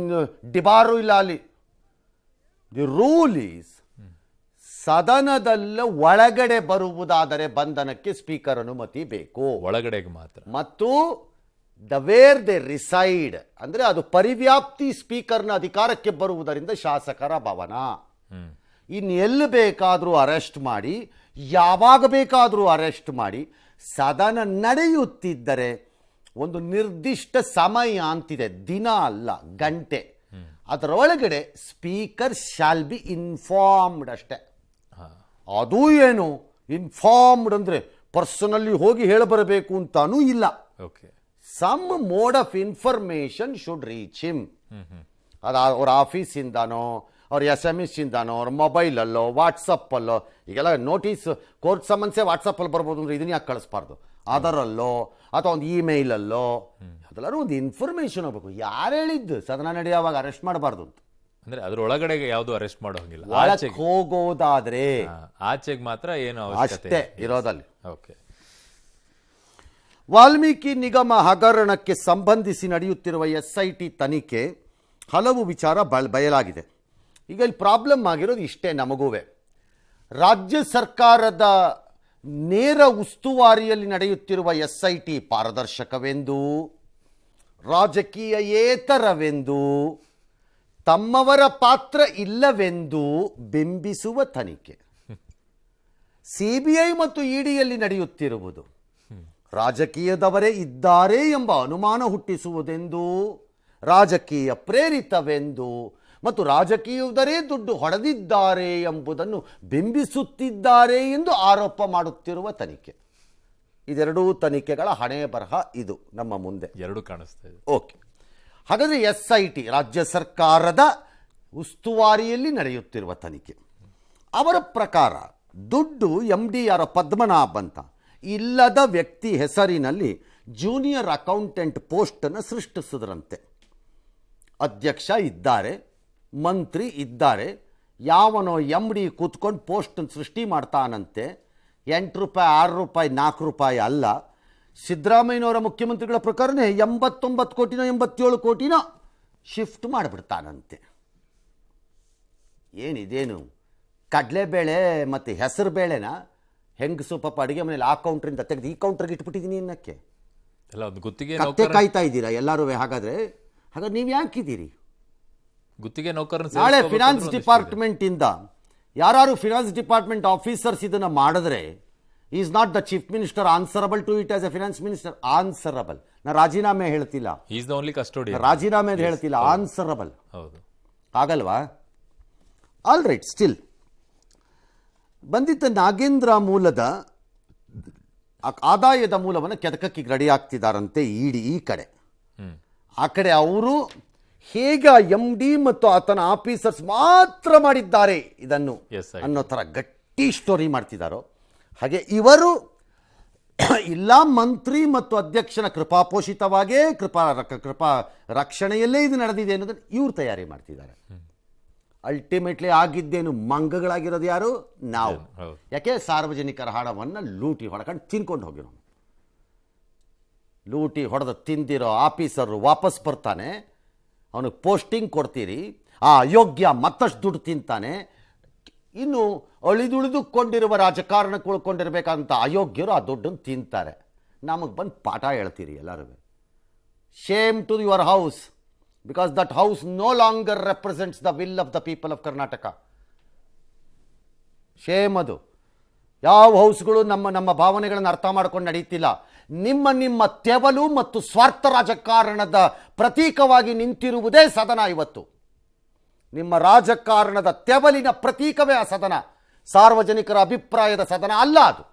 ಡಿಬಾರು ಇಲ್ಲ ಅಲ್ಲಿ. ದಿ ರೂಲ್ ಈಸ್, ಸದನದಲ್ಲ ಒಳಗಡೆ ಬರುವುದಾದರೆ ಬಂಧನಕ್ಕೆ ಸ್ಪೀಕರ್ ಅನುಮತಿ ಬೇಕು, ಒಳಗಡೆಗೆ ಮಾತ್ರ. ಮತ್ತು ದ ವೇರ್ ದೆ ರಿಸೈಡ್ ಅಂದ್ರೆ ಅದು ಪರಿವ್ಯಾಪ್ತಿ ಸ್ಪೀಕರ್ನ ಅಧಿಕಾರಕ್ಕೆ ಬರುವುದರಿಂದ ಶಾಸಕರ ಭವನ. ಇನ್ನು ಎಲ್ಲಿ ಬೇಕಾದರೂ ಅರೆಸ್ಟ್ ಮಾಡಿ, ಯಾವಾಗ ಬೇಕಾದರೂ ಅರೆಸ್ಟ್ ಮಾಡಿ, ಸದನ ನಡೆಯುತ್ತಿದ್ದರೆ ಒಂದು ನಿರ್ದಿಷ್ಟ ಸಮಯ ಅಂತಿದೆ, ದಿನ ಅಲ್ಲ ಗಂಟೆ, ಅದರೊಳಗಡೆ ಸ್ಪೀಕರ್ ಶಾಲ್ ಬಿ ಇನ್ಫಾರ್ಮ್ಡ್ ಅಷ್ಟೇ. ಅದು ಏನು ಇನ್ಫಾರ್ಮ್ಡ್ ಅಂದ್ರೆ ಪರ್ಸನಲಿ ಹೋಗಿ ಹೇಳಬರಬೇಕು ಅಂತಾನೂ ಇಲ್ಲ. Some mode of information should reach him. ಅದು ಅವ್ರ ಆಫೀಸಿಂದಾನೋ, ಅವ್ರ SMS ಇಂದಾನೋ, ಅವ್ರ ಮೊಬೈಲಲ್ಲೋ, ವಾಟ್ಸಪ್ಪಲ್ಲೋ. ಈಗೆಲ್ಲ ನೋಟಿಸ್ ಕೋರ್ಟ್ ಸಮನ್ಸೆ ವಾಟ್ಸಪ್ಪಲ್ಲಿ ಬರ್ಬೋದು ಅಂದ್ರೆ ಇದನ್ನ ಯಾಕೆ ಕಳಿಸ್ಬಾರ್ದು? ಅದರಲ್ಲೋ ಅಥವಾ ಒಂದು ಇಮೇಲಲ್ಲೋ ಅದೆಲ್ಲರೂ ಒಂದು ಇನ್ಫಾರ್ಮೇಶನ್ ಹೋಗ್ಬೇಕು. ಯಾರು ಹೇಳಿದ್ದು ಸದನ ನಡೆಯುವಾಗ ಅರೆಸ್ಟ್ ಮಾಡಬಾರ್ದು ಅಂತ? ಅಂದ್ರೆ ಅದ್ರೊಳಗಡೆ ಯಾವುದು ಅರೆಸ್ಟ್ ಮಾಡೋ ಹಂಗಿಲ್ಲ. ಒಳಗೆ ಹೋಗೋದಾದ್ರೆ ಆಚೆಗೆ ಮಾತ್ರ ಏನು ಅಷ್ಟೇ ಇರೋದಲ್ಲಿ. ಓಕೆ. ವಾಲ್ಮೀಕಿ ನಿಗಮ ಹಗರಣಕ್ಕೆ ಸಂಬಂಧಿಸಿ ನಡೆಯುತ್ತಿರುವ SIT ತನಿಖೆ ಹಲವು ವಿಚಾರ ಬಯಲಾಗಿದೆ. ಈಗ ಇಲ್ಲಿ ಪ್ರಾಬ್ಲಮ್ ಆಗಿರೋದು ಇಷ್ಟೇ. ನಮಗೂವೆ ರಾಜ್ಯ ಸರ್ಕಾರದ ನೇರ ಉಸ್ತುವಾರಿಯಲ್ಲಿ ನಡೆಯುತ್ತಿರುವ SIT ಪಾರದರ್ಶಕವೆಂದು, ರಾಜಕೀಯೇತರವೆಂದು, ತಮ್ಮವರ ಪಾತ್ರ ಇಲ್ಲವೆಂದು ಬಿಂಬಿಸುವ ತನಿಖೆ. CBI ಮತ್ತು EDಯಲ್ಲಿ ನಡೆಯುತ್ತಿರುವುದು ರಾಜಕೀಯದವರೇ ಇದ್ದಾರೆ ಎಂಬ ಅನುಮಾನ ಹುಟ್ಟಿಸುವುದೆಂದು, ರಾಜಕೀಯ ಪ್ರೇರಿತವೆಂದು ಮತ್ತು ರಾಜಕೀಯದವರೇ ದುಡ್ಡು ಹೊಡೆದಿದ್ದಾರೆ ಎಂಬುದನ್ನು ಬಿಂಬಿಸುತ್ತಿದ್ದಾರೆ ಎಂದು ಆರೋಪ ಮಾಡುತ್ತಿರುವ ತನಿಖೆ. ಇದೆರಡೂ ತನಿಖೆಗಳ ಹಣೆ ಬರಹ ಇದು ನಮ್ಮ ಮುಂದೆ ಎರಡು ಕಾಣಿಸ್ತಾ ಇದೆ. ಓಕೆ, ಹಾಗಾದರೆ SIT ರಾಜ್ಯ ಸರ್ಕಾರದ ಉಸ್ತುವಾರಿಯಲ್ಲಿ ನಡೆಯುತ್ತಿರುವ ತನಿಖೆ. ಅವರ ಪ್ರಕಾರ ದುಡ್ಡು MD ಯಾರೋ ಪದ್ಮನಾಭ್ ಅಂತ ಇಲ್ಲದ ವ್ಯಕ್ತಿ ಹೆಸರಿನಲ್ಲಿ ಜೂನಿಯರ್ ಅಕೌಂಟೆಂಟ್ ಪೋಸ್ಟನ್ನು ಸೃಷ್ಟಿಸಿದ್ರಂತೆ. ಅಧ್ಯಕ್ಷ ಇದ್ದಾರೆ, ಮಂತ್ರಿ ಇದ್ದಾರೆ, ಯಾವನೋ MD ಕೂತ್ಕೊಂಡು ಪೋಸ್ಟನ್ನು ಸೃಷ್ಟಿ ಮಾಡ್ತಾನಂತೆ. 8 ರೂಪಾಯಿ 6 ರೂಪಾಯಿ 4 ರೂಪಾಯಿ ಅಲ್ಲ. ಸಿದ್ದರಾಮಯ್ಯನವರ ಮುಖ್ಯಮಂತ್ರಿಗಳ ಪ್ರಕಾರನೇ 89 ಕೋಟಿನೋ 87 ಕೋಟಿನೋ ಶಿಫ್ಟ್ ಮಾಡಿಬಿಡ್ತಾನಂತೆ. ಏನಿದೇನು ಕಡಲೆಬೇಳೆ ಮತ್ತು ಹೆಸರು ಬೇಳೆನ ಹೆಂಗಸು ಪಾಪ ಅಡುಗೆ ಮನೇಲಿ ಆ ಕೌಂಟ್ರಿಂದ ತೆಗೆದು ಈ ಕೌಂಟ್ರಿಗೆ ಇಟ್ಬಿಟ್ಟಿದ್ದೀನಿ ಅನ್ನಕ್ಕೆ ಎಲ್ಲ ಒಂದು ಗುತ್ತಿಗೆ ಕತ್ತೆ ಕಾಯ್ತಾ ಇದ್ದೀರಾ ಎಲ್ಲರೂ. ಹಾಗಾದ್ರೆ ನೀವು ಯಾಕಿದ್ದೀರಿ? ಗುತ್ತಿಗೆ ನೌಕರನ ನಾಳೆ ಫಿನಾನ್ಸ್ ಡಿಪಾರ್ಟ್ಮೆಂಟಿಂದ ಯಾರು ಫಿನಾನ್ಸ್ ಡಿಪಾರ್ಟ್ಮೆಂಟ್ ಆಫೀಸರ್ಸ್ ಇದನ್ನು ಮಾಡಿದ್ರೆ is not the chief minister answerable to it as a finance minister? Answerable. ನಾ ರಾಜೀನಾಮೆ ಹೇಳ್ತಿಲ್ಲ, ಈಸ್ ದ ಓನ್ಲಿ ಕಸ್ಟೋಡಿಯನ್. ರಾಜೀನಾಮೆ ಹೇಳ್ತಿಲ್ಲ, ಆನ್ಸರಬಲ್. ಹೌದು, ಆಗಲ್ವಾ? All right. ಸ್ಟಿಲ್ ಬಂದಿದ್ದ ನಾಗೇಂದ್ರ ಮೂಲದ ಆದಾಯದ ಮೂಲವನ್ನು ಕೆದಕಕ್ಕೆ ರೆಡಿ ಆಗ್ತಿದ್ದಾರಂತೆ ಈ ಕಡೆ. ಆ ಕಡೆ ಅವರು ಹೇಗೆ MD ಮತ್ತು ಆತನ ಆಫೀಸರ್ಸ್ ಮಾತ್ರ ಮಾಡಿದ್ದಾರೆ ಇದನ್ನು ಅನ್ನೋ ಥರ ಗಟ್ಟಿ ಸ್ಟೋರಿ ಮಾಡ್ತಿದ್ದಾರೋ, ಹಾಗೆ ಇವರು ಇಲ್ಲ ಮಂತ್ರಿ ಮತ್ತು ಅಧ್ಯಕ್ಷನ ಕೃಪಾಪೋಷಿತವಾಗೇ ಕೃಪಾ ರಕ್ಷಣೆಯಲ್ಲೇ ಇದು ನಡೆದಿದೆ ಅನ್ನೋದನ್ನು ಇವ್ರು ತಯಾರಿ ಮಾಡ್ತಿದ್ದಾರೆ. ಅಲ್ಟಿಮೇಟ್ಲಿ ಆಗಿದ್ದೇನು ಮಂಗಗಳಾಗಿರೋದು ಯಾರು? ನಾವು. ಯಾಕೆ? ಸಾರ್ವಜನಿಕರ ಹಣವನ್ನು ಲೂಟಿ ಹೊಡ್ಕೊಂಡು ತಿನ್ಕೊಂಡು ಹೋಗಿರೋ, ಲೂಟಿ ಹೊಡೆದು ತಿಂದಿರೋ ಆಫೀಸರು ವಾಪಸ್ ಬರ್ತಾನೆ, ಅವನಿಗೆ ಪೋಸ್ಟಿಂಗ್ ಕೊಡ್ತೀರಿ, ಆ ಅಯೋಗ್ಯ ಮತ್ತಷ್ಟು ದುಡ್ಡು ತಿಂತಾನೆ. ಇನ್ನು ಅಳಿದುಳಿದುಕೊಂಡಿರುವ ರಾಜಕಾರಣಕ್ಕೆ ಉಳ್ಕೊಂಡಿರ್ಬೇಕಂತ ಅಯೋಗ್ಯರು ಆ ದುಡ್ಡನ್ನು ತಿಂತಾರೆ. ನಮಗೆ ಬಂದು ಪಾಠ ಹೇಳ್ತೀರಿ ಎಲ್ಲರೂ. Shame to your house, because that house no longer represents the will of the people of Karnataka. Shame ಅದು. ಯಾವ ಹೌಸ್ಗಳು ನಮ್ಮ ಭಾವನೆಗಳನ್ನು ಅರ್ಥ ಮಾಡ್ಕೊಂಡು ನಡೀತಿಲ್ಲ. ನಿಮ್ಮ ತೆವಲು ಮತ್ತು ಸ್ವಾರ್ಥ ರಾಜಕಾರಣದ ಪ್ರತೀಕವಾಗಿ ನಿಂತಿರುವುದೇ ಸದನ ಇವತ್ತು. ನಿಮ್ಮ ರಾಜಕಾರಣದ ತೆವಲಿನ ಪ್ರತೀಕವೇ ಆ ಸದನ. ಸಾರ್ವಜನಿಕರ ಅಭಿಪ್ರಾಯದ ಸದನ ಅಲ್ಲ ಅದು.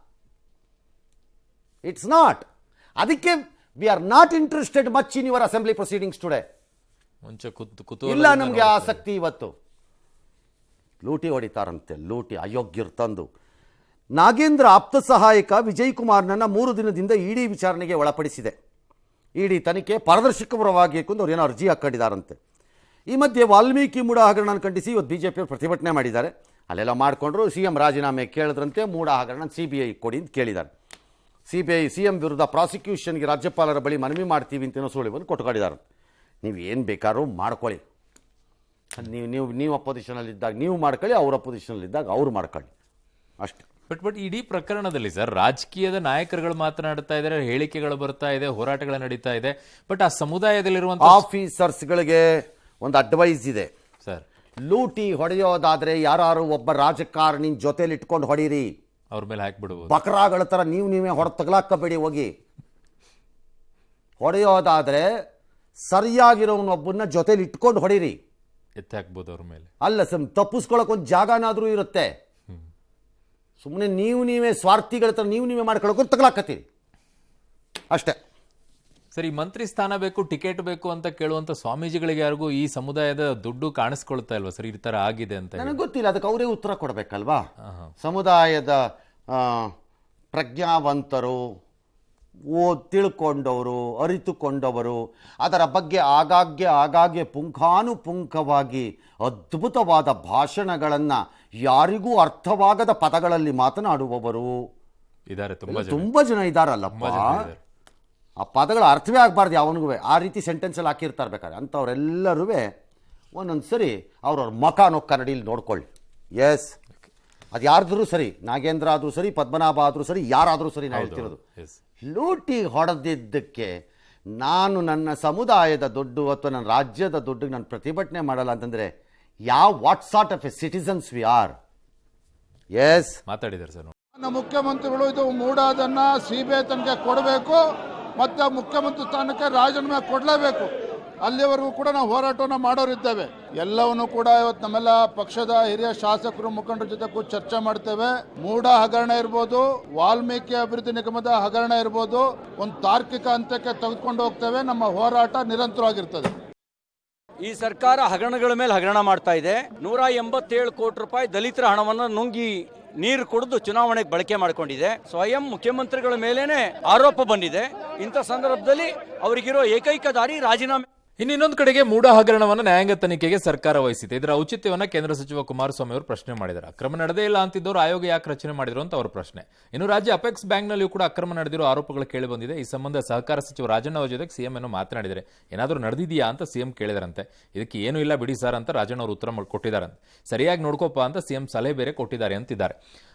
It's not. ಅದಕ್ಕೆ we are not interested much in your assembly proceedings today. ಇಲ್ಲ ನಮಗೆ ಆಸಕ್ತಿ. ಇವತ್ತು ಲೂಟಿ ಹೊಡಿತಾರಂತೆ, ಲೂಟಿ ಅಯೋಗ್ಯರು ತಂದು. ನಾಗೇಂದ್ರ ಆಪ್ತ ಸಹಾಯಕ ವಿಜಯ್ ಕುಮಾರ್ನನ್ನು 3 ದಿನದಿಂದ ED ವಿಚಾರಣೆಗೆ ಒಳಪಡಿಸಿದೆ. ED ತನಿಖೆ ಪಾರದರ್ಶಕವಾಗಿ ಅವ್ರು ಏನೋ ಅರ್ಜಿ ಹಾಕೊಂಡಿದ್ದಾರಂತೆ. ಈ ಮಧ್ಯೆ ವಾಲ್ಮೀಕಿ ಮೂಢ ಹಗರಣ ಖಂಡಿಸಿ ಇವತ್ತು BJP ಪ್ರತಿಭಟನೆ ಮಾಡಿದ್ದಾರೆ. ಅಲ್ಲೆಲ್ಲ ಮಾಡಿಕೊಂಡ್ರು. CM ರಾಜೀನಾಮೆ ಕೇಳಿದ್ರಂತೆ. ಮೂಢ ಹಗರಣ CBI ಕೊಡಿ ಅಂತ ಕೇಳಿದ್ದಾರೆ. CBI CM ವಿರುದ್ಧ ಪ್ರಾಸಿಕ್ಯೂಷನ್ಗೆ ರಾಜ್ಯಪಾಲರ ಬಳಿ ಮನವಿ ಮಾಡ್ತೀವಿ ಅಂತ ಸುಳಿವನ್ನು ಕೊಟ್ಟುಕೊಂಡಿದ್ದಾರೆ. ನೀವು ಏನು ಬೇಕಾದ್ರೂ ಮಾಡ್ಕೊಳ್ಳಿ, ನೀವು ಅಪೋಸಿಷನಲ್ಲಿದ್ದಾಗ ನೀವು ಮಾಡ್ಕೊಳ್ಳಿ, ಅವ್ರ ಅಪೋಸಿಷನಲ್ಲಿದ್ದಾಗ ಅವ್ರು ಮಾಡ್ಕೊಳ್ಳಿ, ಅಷ್ಟೇ. ಬಟ್ ಇಡೀ ಪ್ರಕರಣದಲ್ಲಿ ಸರ್ ರಾಜಕೀಯದ ನಾಯಕರುಗಳು ಮಾತನಾಡ್ತಾ ಇದ್ದಾರೆ, ಹೇಳಿಕೆಗಳು ಬರ್ತಾ ಇದೆ, ಹೋರಾಟಗಳು ನಡೀತಾ ಇದೆ. ಬಟ್ ಆ ಸಮುದಾಯದಲ್ಲಿರುವಂತ ಆಫೀಸರ್ಸ್ಗಳಿಗೆ ಒಂದು ಅಡ್ವೈಸ್ ಇದೆ ಸರ್. ಲೂಟಿ ಹೊಡೆಯೋದಾದ್ರೆ ಯಾರು ಒಬ್ಬ ರಾಜಕಾರಣಿ ಜೊತೆಲಿ ಇಟ್ಕೊಂಡು ಹೊಡೀರಿ, ಅವ್ರ ಮೇಲೆ ಹಾಕ್ಬಿಡ್ಬೋದು. ಬಕ್ರಾಗಳ ಥರ ನೀವೇ ಹೊಡೆ ತಗಲಾಕಬೇಡಿ. ಹೋಗಿ ಹೊಡೆಯೋದಾದ್ರೆ ಸರಿಯಾಗಿರೋನೊಬ್ಬನ್ನ ಜೊತೆಲಿ ಇಟ್ಕೊಂಡು ಹೊಡೀರಿ, ಎತ್ತಿ ಹಾಕ್ಬೋದು ಅವ್ರ ಮೇಲೆ. ಅಲ್ಲ ತಪ್ಪಿಸ್ಕೊಳಕ್ಕೆ ಒಂದು ಜಾಗನಾದ್ರೂ ಇರುತ್ತೆ. ಸುಮ್ಮನೆ ನೀವೇ ಸ್ವಾರ್ಥಿಗಳ ಥರ ನೀವೇ ಮಾಡ್ಕೊಳಕ್ಕೆ ತಗಲಾಕತ್ತೀರಿ ಅಷ್ಟೇ. ಸರಿ, ಮಂತ್ರಿ ಸ್ಥಾನ ಬೇಕು, ಟಿಕೆಟ್ ಬೇಕು ಅಂತ ಕೇಳುವಂತ ಸ್ವಾಮೀಜಿಗಳಿಗೆ ಯಾರಿಗೂ ಈ ಸಮುದಾಯದ ದುಡ್ಡು ಕಾಣಿಸ್ಕೊಳ್ತಾ ಇಲ್ವಾ ಸರ್? ಈ ತರ ಆಗಿದೆ ಅಂತ ನನಗೆ ಗೊತ್ತಿಲ್ಲ. ಅದಕ್ಕೆ ಅವರೇ ಉತ್ತರ ಕೊಡಬೇಕಲ್ವಾ? ಸಮುದಾಯದ ಪ್ರಜ್ಞಾವಂತರು, ತಿಳ್ಕೊಂಡವರು, ಅರಿತುಕೊಂಡವರು, ಅದರ ಬಗ್ಗೆ ಆಗಾಗ್ಗೆ ಪುಂಖಾನುಪುಂಖವಾಗಿ ಅದ್ಭುತವಾದ ಭಾಷಣಗಳನ್ನು ಯಾರಿಗೂ ಅರ್ಥವಾಗದ ಪದಗಳಲ್ಲಿ ಮಾತನಾಡುವವರು ಇದ್ದಾರೆ. ತುಂಬ ಜನ ಇದ್ದಾರಲ್ಲಪ್ಪ. ಆ ಪದಗಳ ಅರ್ಥವೇ ಆಗಬಾರ್ದು ಯಾವನಿಗೂ. ಆ ರೀತಿ ಸೆಂಟೆನ್ಸಲ್ಲಿ ಹಾಕಿರ್ತಾರೆ ಬೇಕಾದ್ರೆ. ಅಂಥವ್ರೆಲ್ಲರೂ ಒಂದೊಂದು ಸರಿ ಅವ್ರವ್ರ ಮಖ ಕನ್ನಡಿಲಿ ನೋಡ್ಕೊಳ್ಳಿ. ಎಸ್ ಅದು ಯಾರ್ದ್ರೂ ಸರಿ, ನಾಗೇಂದ್ರ ಆದರೂ ಸರಿ, ಪದ್ಮನಾಭ ಆದರೂ ಸರಿ, ಯಾರಾದರೂ ಸರಿ, ನಾನು ಹೇಳ್ತಿರೋದು Yes. ಲೂಟಿ ಹೊಡೆದಿದ್ದಕ್ಕೆ ನಾನು ನನ್ನ ಸಮುದಾಯದ ದುಡ್ಡು ಅಥವಾ ನನ್ನ ರಾಜ್ಯದ ದುಡ್ಡಿಗೆ ನಾನು ಪ್ರತಿಭಟನೆ ಮಾಡಲ್ಲ ಅಂತಂದರೆ what sort of a citizens we are? Yes, ಮಾತಾಡಿದ್ದಾರೆ ಸರ್. ನಮ್ಮ ಮುಖ್ಯಮಂತ್ರಿಗಳು ಇದು ಮೂಡಾದನ್ನ ಸಿಬಿಐ ತನಕ ಕೊಡಬೇಕು ಮತ್ತೆ ಮುಖ್ಯಮಂತ್ರಿ ಸ್ಥಾನಕ್ಕೆ ರಾಜೀನಾಮೆ ಕೊಡಲೇಬೇಕು. ಅಲ್ಲಿವರೆಗೂ ಕೂಡ ನಾವು ಹೋರಾಟವನ್ನು ಮಾಡೋರಿದ್ದೇವೆ. ಎಲ್ಲವನ್ನೂ ಕೂಡ ಇವತ್ತು ನಮ್ಮೆಲ್ಲ ಪಕ್ಷದ ಹಿರಿಯ ಶಾಸಕರು ಮುಖಂಡರ ಜೊತೆ ಕೂತು ಚರ್ಚೆ ಮಾಡ್ತೇವೆ. ಮೂಡ ಹಗರಣ ಇರ್ಬೋದು, ವಾಲ್ಮೀಕಿ ಅಭಿವೃದ್ಧಿ ನಿಗಮದ ಹಗರಣ ಇರ್ಬೋದು, ಒಂದು ತಾರ್ಕಿಕ ಹಂತಕ್ಕೆ ತೆಗೆದುಕೊಂಡು ಹೋಗ್ತೇವೆ. ನಮ್ಮ ಹೋರಾಟ ನಿರಂತರವಾಗಿರ್ತದೆ. ಈ ಸರ್ಕಾರ ಹಗರಣಗಳ ಮೇಲೆ ಹಗರಣ ಮಾಡ್ತಾ ಇದೆ. 187 ಕೋಟಿ ರೂಪಾಯಿ ದಲಿತರ ಹಣವನ್ನು ನುಂಗಿ ನೀರು ಕುಡಿದು ಚುನಾವಣೆಗೆ ಬಳಕೆ ಮಾಡಿಕೊಂಡಿದೆ. ಸ್ವಯಂ ಮುಖ್ಯಮಂತ್ರಿಗಳ ಮೇಲೇನೆ ಆರೋಪ ಬಂದಿದೆ. ಇಂಥ ಸಂದರ್ಭದಲ್ಲಿ ಅವರಿಗಿರೋ ಏಕೈಕ ದಾರಿ ರಾಜೀನಾಮೆ. ಇನ್ನೊಂದು ಕಡೆಗೆ ಮೂಡ ಹಗರಣವನ್ನು ನ್ಯಾಯಾಂಗ ತನಿಖೆಗೆ ಸರ್ಕಾರ ವಹಿಸಿದೆ. ಇದರ ಔಚಿತ್ಯವನ್ನ ಕೇಂದ್ರ ಸಚಿವ ಕುಮಾರಸ್ವಾಮಿ ಅವರು ಪ್ರಶ್ನೆ ಮಾಡಿದ್ದಾರೆ. ಅಕ್ರಮ ನಡೆದೇ ಇಲ್ಲ ಅಂತಿದ್ದವರು ಆಯೋಗ ಯಾಕೆ ರಚನೆ ಮಾಡಿದ್ರು ಅಂತ ಅವರ ಪ್ರಶ್ನೆ. ಇನ್ನು ರಾಜ್ಯ ಅಪೆಕ್ಸ್ ಬ್ಯಾಂಕ್ನಲ್ಲಿಯೂ ಕೂಡ ಅಕ್ರಮ ನಡೆದಿರೋ ಆರೋಪಗಳು ಕೇಳಿ ಬಂದಿದೆ. ಈ ಸಂಬಂಧ ಸಹಕಾರ ಸಚಿವ ರಾಜಣ್ಣ ಅವರ ಜೊತೆಗೆ ಸಿಎಂ ಏನೋ ಮಾತನಾಡಿದರೆ ಏನಾದರೂ ನಡೆದಿದೆಯಾ ಅಂತ ಸಿಎಂ ಕೇಳಿದಾರಂತೆ. ಇದಕ್ಕೆ ಏನೂ ಇಲ್ಲ ಬಿಡಿ ಸರ್ ಅಂತ ರಾಜಣ್ಣ ಅವರು ಉತ್ತರ ಕೊಟ್ಟಿದ್ದಾರಂತೆ. ಸರಿಯಾಗಿ ನೋಡ್ಕೋಪ ಅಂತ ಸಿಎಂ ಸಲಹೆ ಬೇರೆ ಕೊಟ್ಟಿದ್ದಾರೆ ಅಂತಿದ್ದಾರೆ.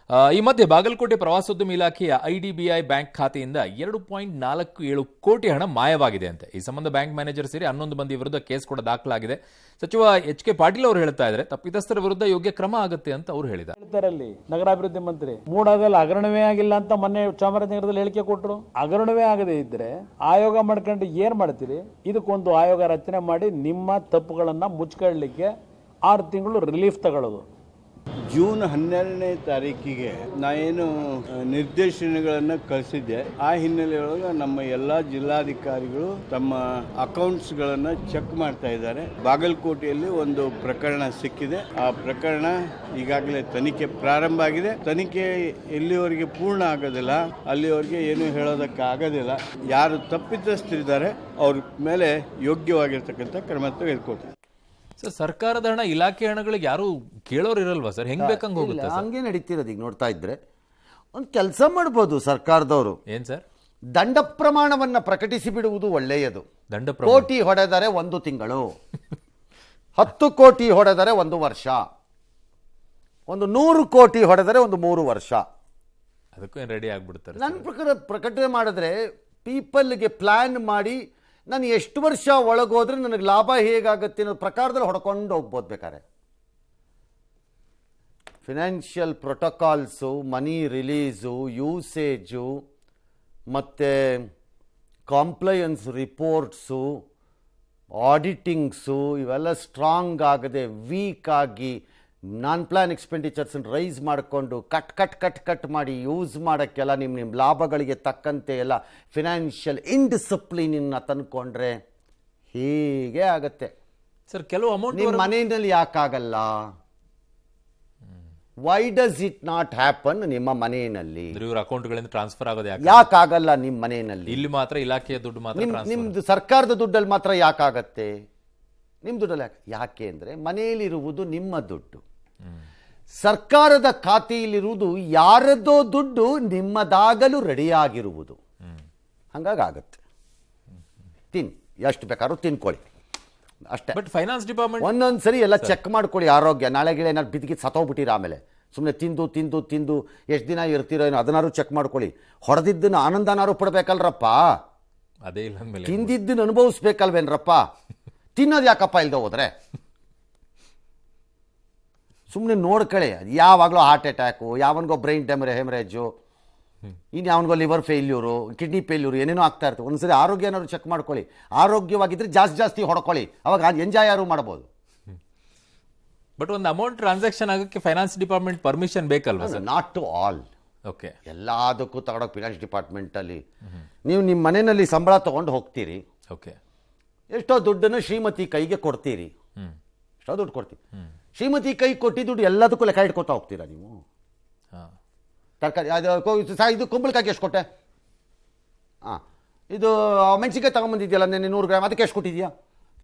ಈ ಮಧ್ಯೆ ಬಾಗಲಕೋಟೆ ಪ್ರವಾಸೋದ್ಯಮ ಇಲಾಖೆಯ IDBI ಬ್ಯಾಂಕ್ ಖಾತೆಯಿಂದ 2.47 ಕೋಟಿ ಹಣ ಮಾಯವಾಗಿದೆ ಅಂತೆ. ಈ ಸಂಬಂಧ ಬ್ಯಾಂಕ್ ಮ್ಯಾನೇಜರ್ ಸೇರಿ 11 ಮಂದಿ ವಿರುದ್ಧ ಕೇಸ್ ಕೂಡ ದಾಖಲಾಗಿದೆ. ಸಚಿವ HK ಪಾಟೀಲ್ ಅವರು ಹೇಳ್ತಾ ಇದ್ದಾರೆ ತಪ್ಪಿತಸ್ಥರ ವಿರುದ್ಧ ಯೋಗ್ಯ ಕ್ರಮ ಆಗುತ್ತೆ ಅಂತ ಅವರು ಹೇಳಿದ್ದಾರೆ. ನಗರಾಭಿವೃದ್ಧಿ ಮಂತ್ರಿ ಮೂಡಾದಲ್ಲಿ ಹಗರಣವೇ ಆಗಿಲ್ಲ ಅಂತ ಮೊನ್ನೆ ಚಾಮರಾಜನಗರದಲ್ಲಿ ಹೇಳಿಕೆ ಕೊಟ್ಟರು. ಹಗರಣವೇ ಆಗದೆ ಇದ್ರೆ ಆಯೋಗ ಮಾಡ್ಕೊಂಡು ಏನ್ ಮಾಡ್ತೀರಿ? ಇದಕ್ಕೊಂದು ಆಯೋಗ ರಚನೆ ಮಾಡಿ ನಿಮ್ಮ ತಪ್ಪುಗಳನ್ನ ಮುಚ್ಕೊಳ್ಳಿಕ್ಕೆ 6 ತಿಂಗಳು ರಿಲೀಫ್ ತಗೊಳ್ಳೋದು. ಜೂನ್ 12ನೇ ತಾರೀಕಿಗೆ ನಾನೇನು ನಿರ್ದೇಶನಗಳನ್ನು ಕಳಿಸಿದ್ದೆ, ಆ ಹಿನ್ನೆಲೆಯೊಳಗೆ ನಮ್ಮ ಎಲ್ಲ ಜಿಲ್ಲಾಧಿಕಾರಿಗಳು ತಮ್ಮ ಅಕೌಂಟ್ಸ್ಗಳನ್ನು ಚೆಕ್ ಮಾಡ್ತಾ ಇದ್ದಾರೆ. ಬಾಗಲಕೋಟೆಯಲ್ಲಿ ಒಂದು ಪ್ರಕರಣ ಸಿಕ್ಕಿದೆ. ಆ ಪ್ರಕರಣ ಈಗಾಗಲೇ ತನಿಖೆ ಪ್ರಾರಂಭ ಆಗಿದೆ. ತನಿಖೆ ಎಲ್ಲಿವರೆಗೆ ಪೂರ್ಣ ಆಗೋದಿಲ್ಲ ಅಲ್ಲಿವರೆಗೆ ಏನು ಹೇಳೋದಕ್ಕೆ ಆಗೋದಿಲ್ಲ. ಯಾರು ತಪ್ಪಿತಸ್ಥರಿದ್ದಾರೆ ಅವ್ರ ಮೇಲೆ ಯೋಗ್ಯವಾಗಿರ್ತಕ್ಕಂಥ ಕ್ರಮ ತೆಗೆದುಕೊಳ್ತಾರೆ. ಸರ್, ಸರ್ಕಾರದ ಹಣ, ಇಲಾಖೆ ಹಣಗಳಿಗೆ ಯಾರು ಕೇಳೋರು ಇರಲ್ವಾ ಸರ್? ಹೆಂಗ್ ಬೇಕಂಗ್ ಹೋಗುತ್ತೆ? ಹಂಗೆ ನಡೀತಿರೋದು. ಈಗ ನೋಡ್ತಾ ಇದ್ರೆ ಒಂದು ಕೆಲಸ ಮಾಡ್ಬೋದು ಸರ್ಕಾರದವರು. ಏನ್ ಸರ್? ದಂಡ ಪ್ರಮಾಣವನ್ನ ಪ್ರಕಟಿಸಿ ಬಿಡುವುದು ಒಳ್ಳೆಯದು. ಕೋಟಿ ಹೊಡೆದರೆ 1 ತಿಂಗಳು, 10 ಕೋಟಿ ಹೊಡೆದರೆ 1 ವರ್ಷ, 100 ಕೋಟಿ ಹೊಡೆದರೆ 3 ವರ್ಷ. ಅದಕ್ಕೂ ರೆಡಿ ಆಗ್ಬಿಡ್ತಾರೆ. ನನ್ನ ಪ್ರಕಾರ ಪ್ರಕಟಣೆ ಮಾಡಿದ್ರೆ ಪೀಪಲ್ಗೆ ಪ್ಲಾನ್ ಮಾಡಿ ನಾನು ಎಷ್ಟು ವರ್ಷ ಒಳಗೋದ್ರೆ ನನಗೆ ಲಾಭ ಹೇಗಾಗುತ್ತೆ ಅನ್ನೋ ಪ್ರಕಾರದಲ್ಲಿ ಹೊಡ್ಕೊಂಡು ಹೋಗ್ಬೋದು. ಬೇಕಾದ್ರೆ ಫಿನಾನ್ಷಿಯಲ್ ಪ್ರೋಟೋಕಾಲ್ಸು, ಮನಿ ರಿಲೀಸು, ಯೂಸೇಜು ಮತ್ತು ಕಾಂಪ್ಲಯನ್ಸ್ ರಿಪೋರ್ಟ್ಸು, ಆಡಿಟಿಂಗ್ಸು ಇವೆಲ್ಲ ಸ್ಟ್ರಾಂಗ್ ಆಗದೆ ವೀಕ್ ಆಗಿ ನಾನ್ ಪ್ಲಾನ್ ಎಕ್ಸ್ಪೆಂಡಿಚರ್ಸನ್ನು ರೈಸ್ ಮಾಡಿಕೊಂಡು ಕಟ್ ಮಾಡಿ ಯೂಸ್ ಮಾಡೋಕ್ಕೆಲ್ಲ ನಿಮ್ಮ ಲಾಭಗಳಿಗೆ ತಕ್ಕಂತೆ ಎಲ್ಲ ಫಿನಾನ್ಷಿಯಲ್ ಇಂಡಿಸಿಪ್ಲಿನನ್ನು ತಂದುಕೊಂಡ್ರೆ ಹೀಗೆ ಆಗತ್ತೆ ಸರ್. ಕೆಲವು ಅಮೌಂಟ್ ನಿಮ್ಮ ಮನೆಯಲ್ಲಿ ಯಾಕಾಗಲ್ಲ? Why does it not happen ನಿಮ್ಮ ಮನೆಯಲ್ಲಿ? ಇವ್ರ ಅಕೌಂಟ್ಗಳಿಂದ ಟ್ರಾನ್ಸ್ಫರ್ ಆಗೋದು ಯಾಕಾಗಲ್ಲ ನಿಮ್ಮ ಮನೆಯಲ್ಲಿ? ಇಲ್ಲಿ ಮಾತ್ರ ಇಲಾಖೆಯ ದುಡ್ಡು ಮಾತ್ರ, ನಿಮ್ದು ಸರ್ಕಾರದ ದುಡ್ಡಲ್ಲಿ ಮಾತ್ರ ಯಾಕಾಗತ್ತೆ? ನಿಮ್ಮ ದುಡ್ಡಲ್ಲಿ ಯಾಕೆ ಅಂದರೆ ಮನೆಯಲ್ಲಿರುವುದು ನಿಮ್ಮ ದುಡ್ಡು, ಸರ್ಕಾರದ ಖಾತೆಯಲ್ಲಿರುವುದು ಯಾರದೋ ದುಡ್ಡು ನಿಮ್ಮದಾಗಲು ರೆಡಿಯಾಗಿರುವುದು. ಹಂಗಾಗತ್ತೆ. ಎಷ್ಟು ಬೇಕಾದ್ರೂ ತಿನ್ಕೊಳ್ಳಿ ಅಷ್ಟೇ. ಬಟ್ ಫೈನಾನ್ಸ್ ಡಿಪಾರ್ಟ್ಮೆಂಟ್ ಒಂದೊಂದ್ಸರಿ ಎಲ್ಲ ಚೆಕ್ ಮಾಡ್ಕೊಳ್ಳಿ ಆರೋಗ್ಯ. ನಾಳೆಗೆ ಏನಾದ್ರು ಬಿದ್ದಿಗೆ ಸತ್ತೋಗ್ಬಿಟ್ಟಿರ ಆಮೇಲೆ ಸುಮ್ಮನೆ ತಿಂದು ಎಷ್ಟು ದಿನ ಇರ್ತಿರೋ ಏನೋ ಅದನ್ನಾರು ಚೆಕ್ ಮಾಡ್ಕೊಳ್ಳಿ. ಹೊಡೆದಿದ್ದನ್ನು ಆನಂದನಾರು ಪಡ್ಬೇಕಲ್ರಪ್ಪ, ಅದೇ ಇಲ್ಲ ಅಂದ್ಮೇಲೆ ತಿಂದಿದ್ದನ್ನು ಅನುಭವಿಸ್ಬೇಕಲ್ವೇನ್ರಪ್ಪ? ತಿನ್ನೋದು ಯಾಕಪ್ಪ ಇಲ್ದ ಹೋದ್ರೆ? ಸುಮ್ಮನೆ ನೋಡ್ಕೊಳ್ಳಿ. ಯಾವಾಗಲೂ ಹಾರ್ಟ್ ಅಟ್ಯಾಕು, ಯಾವನಿಗೋ ಬ್ರೈನ್ ಹೆಮರೇಜು, ಇನ್ನು ಯಾವನಿಗೋ ಲಿವರ್ ಫೇಲ್ಯೂರು, ಕಿಡ್ನಿ ಫೇಲ್ಯೂರು ಏನೇನೋ ಆಗ್ತಾ ಇರ್ತವೆ. ಒಂದ್ಸರಿ ಆರೋಗ್ಯ ಏನಾದ್ರು ಚೆಕ್ ಮಾಡ್ಕೊಳ್ಳಿ. ಆರೋಗ್ಯವಾಗಿದ್ದರೆ ಜಾಸ್ತಿ ಹೊಡ್ಕೊಳ್ಳಿ, ಅವಾಗ ಎಂಜಾಯ್ ಯಾರು ಮಾಡ್ಬೋದು. ಬಟ್ ಒಂದು ಅಮೌಂಟ್ ಟ್ರಾನ್ಸಾಕ್ಷನ್ ಆಗೋಕ್ಕೆ ಫೈನಾನ್ಸ್ ಡಿಪಾರ್ಟ್ಮೆಂಟ್ ಪರ್ಮಿಷನ್ ಬೇಕಲ್ವಾ sir? Not at all. Okay, ಎಲ್ಲದಕ್ಕೂ ತಗೊಳಕ್ಕೆ ಫೈನಾನ್ಸ್ ಡಿಪಾರ್ಟ್ಮೆಂಟಲ್ಲಿ ನೀವು ನಿಮ್ಮ ಮನೆಯಲ್ಲಿ ಸಂಬಳ ತೊಗೊಂಡು ಹೋಗ್ತೀರಿ. ಓಕೆ, ಎಷ್ಟೋ ದುಡ್ಡನ್ನು ಶ್ರೀಮತಿ ಕೈಗೆ ಕೊಡ್ತೀರಿ, ಎಷ್ಟೋ ದುಡ್ಡು ಕೊಡ್ತೀರಿ. ಶ್ರೀಮತಿ ಕೈ ಕೊಟ್ಟು ದುಡ್ಡು ಎಲ್ಲದಕ್ಕೂ ಲೆಕ್ಕ ಇಟ್ಕೊತಾ ಹೋಗ್ತೀರಾ ನೀವು? ತರಕಾರಿ ಇದು ಕುಂಬಳಕಾಯಿ ಎಷ್ಟು ಕೊಟ್ಟೆ? ಇದು ಮೆಣಸಿನ್ಕಾಯಿ ತಗೊಂಬಂದಿದ್ಯಲ್ಲ ನೆನ್ನೆ 100 ಗ್ರಾಮ್, ಅದಕ್ಕೆ ಎಷ್ಟು ಕೊಟ್ಟಿದ್ಯಾ?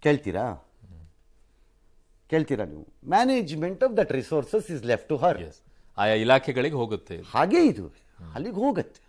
ಕೇಳ್ತೀರಾ ನೀವು? Management of that resources is left to her. ಆಯಾ ಇಲಾಖೆಗಳಿಗೆ ಹೋಗುತ್ತೆ. ಹಾಗೇ ಇದು ಅಲ್ಲಿಗೆ ಹೋಗುತ್ತೆ.